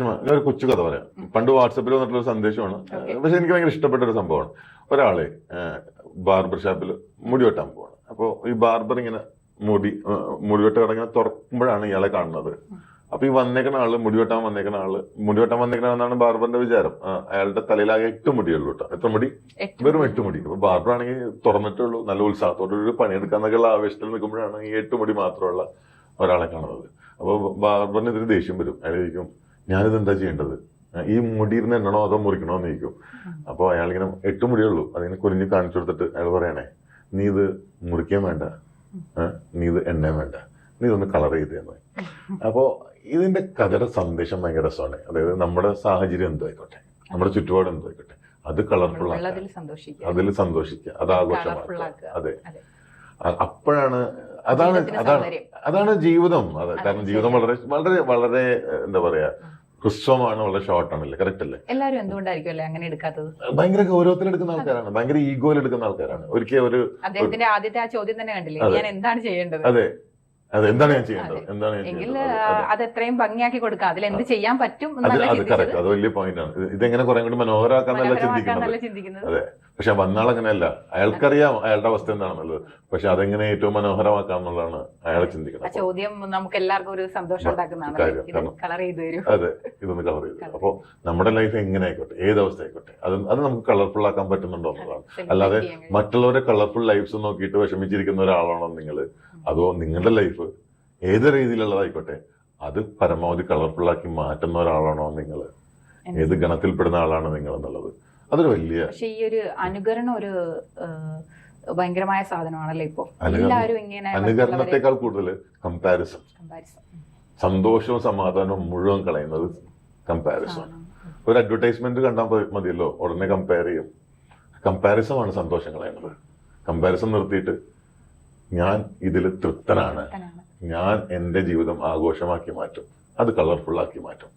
ഞാൻ ഒരു കൊച്ചു കഥ പറയാം. പണ്ട് വാട്സപ്പിൽ വന്നിട്ടുള്ള സന്ദേശമാണ്, പക്ഷെ എനിക്ക് ഭയങ്കര ഇഷ്ടപ്പെട്ട ഒരു സംഭവമാണ്. ഒരാളെ ബാർബർ ഷാപ്പിൽ മുടി വെട്ടാൻ പോവാണ്. അപ്പോൾ ഈ ബാർബർ ഇങ്ങനെ മുടിവെട്ട കട ഇങ്ങനെ തുറക്കുമ്പോഴാണ് ഇയാളെ കാണുന്നത്. അപ്പൊ ഈ വന്നേക്കണ ആള് മുടി വെട്ടാൻ വന്നേക്കണെന്നാണ് ബാർബറിന്റെ വിചാരം. അയാളുടെ തലയിലാകെ 8 മുടിയുള്ളൂ കേട്ടോ. എത്ര മുടി? വെറും 8 മുടി. അപ്പൊ ബാർബർ ആണെങ്കിൽ തുറന്നിട്ടേ ഉള്ളൂ, നല്ല ഉത്സാഹത്തോടെ ഒരു പണിയെടുക്കാന്നൊക്കെയുള്ള ആവേശത്തിൽ നിൽക്കുമ്പോഴാണ് ഈ 8 മുടി മാത്രമുള്ള ഒരാളെ കാണുന്നത്. അപ്പൊ ബാർബറിന് ഇതിന് ദേഷ്യം വരും. അയാൾ ചോദിക്കും, ഞാനിത് എന്താ ചെയ്യേണ്ടത്, ഈ മുടിയിരുന്ന് എണ്ണണോ അതോ മുറിക്കണോ എന്ന് ചോദിക്കും. അപ്പൊ അയാളിങ്ങനെ 8 മുടിയുള്ളൂ, അതിങ്ങനെ കുരിഞ്ഞ് കാണിച്ചു കൊടുത്തിട്ട് അയാൾ പറയണേ, നീ ഇത് മുറിക്കാൻ വേണ്ട, നീ ഇത് എണ്ണയും വേണ്ട, നീ ഇതൊന്ന് കളർ ചെയ്തേന്ന്. അപ്പോ ഇതിന്റെ കഥയുടെ സന്ദേശം ഭയങ്കര രസമാണ്. അതായത് നമ്മുടെ സാഹചര്യം എന്തോ ആയിക്കോട്ടെ, നമ്മുടെ ചുറ്റുപാട് എന്തോ ആയിക്കോട്ടെ, അത് കളർഫുൾ ആക്കുക, അതിൽ സന്തോഷിക്കുക, അത് ആഘോഷമാക്കുക. അതെ, അപ്പോഴാണ് അതാണ് ജീവിതം. അത് കാരണം ജീവിതം വളരെ വളരെ വളരെ എന്താ പറയാ, ഹ്രസ്വമാണ്, വളരെ ഷോർട്ട് ആണല്ലേ. കറക്റ്റ് അല്ലേ? എല്ലാവരും എന്തുകൊണ്ടായിരിക്കും അല്ലേ അങ്ങനെ എടുക്കാത്തത്? ഭയങ്കര ഗൗരവത്തിൽ എടുക്കുന്ന ആൾക്കാരാണ്, ഭയങ്കര ഈഗോയിൽ എടുക്കുന്ന ആൾക്കാരാണ്. ഒരിക്കലും ഒരു അദ്ദേഹത്തിന്റെ ആദ്യത്തെ ആ ചോദ്യം തന്നെ കണ്ടില്ലേ, ഞാൻ എന്താണ് ചെയ്യേണ്ടത്? അതെ, എന്താണ് ഞാൻ ചെയ്യേണ്ടത്, എങ്കിൽ അത് എത്രയും ഭംഗിയാക്കി കൊടുക്കാം, അതിൽ എന്ത് ചെയ്യാൻ പറ്റും. അത് കറക്റ്റ്, അത് വലിയ പോയിന്റ് ആണ്. ഇതെങ്ങനെ കുറെ കൂടി മനോഹരമാക്കാന്നല്ല ചിന്തിക്കുന്നത്. അതെ, പക്ഷെ വന്നാൾ അങ്ങനെയല്ല. അയാൾക്കറിയാം അയാളുടെ അവസ്ഥ എന്താണെന്നുള്ളത്, പക്ഷെ അതെങ്ങനെ ഏറ്റവും മനോഹരമാക്കാം എന്നുള്ളതാണ് അയാളെ ചിന്തിക്കുന്നത്. ചോദ്യം നമുക്ക് എല്ലാവർക്കും ഒരു സന്തോഷം ഉണ്ടാക്കുന്നതാണ്. അതെ, ഇതൊന്ന് കളർ ചെയ്തു. അപ്പൊ നമ്മുടെ ലൈഫ് എങ്ങനെ ആയിക്കോട്ടെ, ഏത് അവസ്ഥ ആയിക്കോട്ടെ, അത് നമുക്ക് കളർഫുൾ ആക്കാൻ പറ്റുന്നുണ്ടോ എന്നുള്ളതാണ്. അല്ലാതെ മറ്റുള്ളവരെ കളർഫുൾ ലൈഫ്സ് നോക്കിയിട്ട് വിഷമിച്ചിരിക്കുന്ന ഒരാളാണോ നിങ്ങൾ, അതോ നിങ്ങളുടെ ലൈഫ് ഏത് രീതിയിലുള്ളതായിക്കോട്ടെ അത് പരമാവധി കളർഫുൾ ആക്കി മാറ്റുന്ന ഒരാളാണോ നിങ്ങൾ, ഏത് ഗണത്തിൽപ്പെടുന്ന ആളാണ് നിങ്ങൾ എന്നുള്ളത്. അതൊരു വലിയ, പക്ഷെ ഈ ഒരു അനുകരണം ഒരു ഭയങ്കരമായ സാധനമാണല്ലോ ഇപ്പൊ. എല്ലാവരും ഇങ്ങനെ അനുകരണത്തെക്കാൾ കൂടുതൽ കമ്പാരിസൺ, സന്തോഷവും സമാധാനവും മുഴുവൻ കളയുന്നത് കമ്പാരിസൺ. ഒരു അഡ്വർടൈസ്മെന്റ് കണ്ടാൽ മതിയല്ലോ, ഉടനെ കമ്പയർ ചെയ്യും. കമ്പാരിസൺ ആണ് സന്തോഷം കളയുന്നത്. കമ്പാരിസൺ നിർത്തിയിട്ട് ഞാൻ ഇതിൽ തൃപ്തനാണ്, ഞാൻ എന്റെ ജീവിതം ആഘോഷമാക്കി മാറ്റും, അത് കളർഫുൾ ആക്കി മാറ്റും.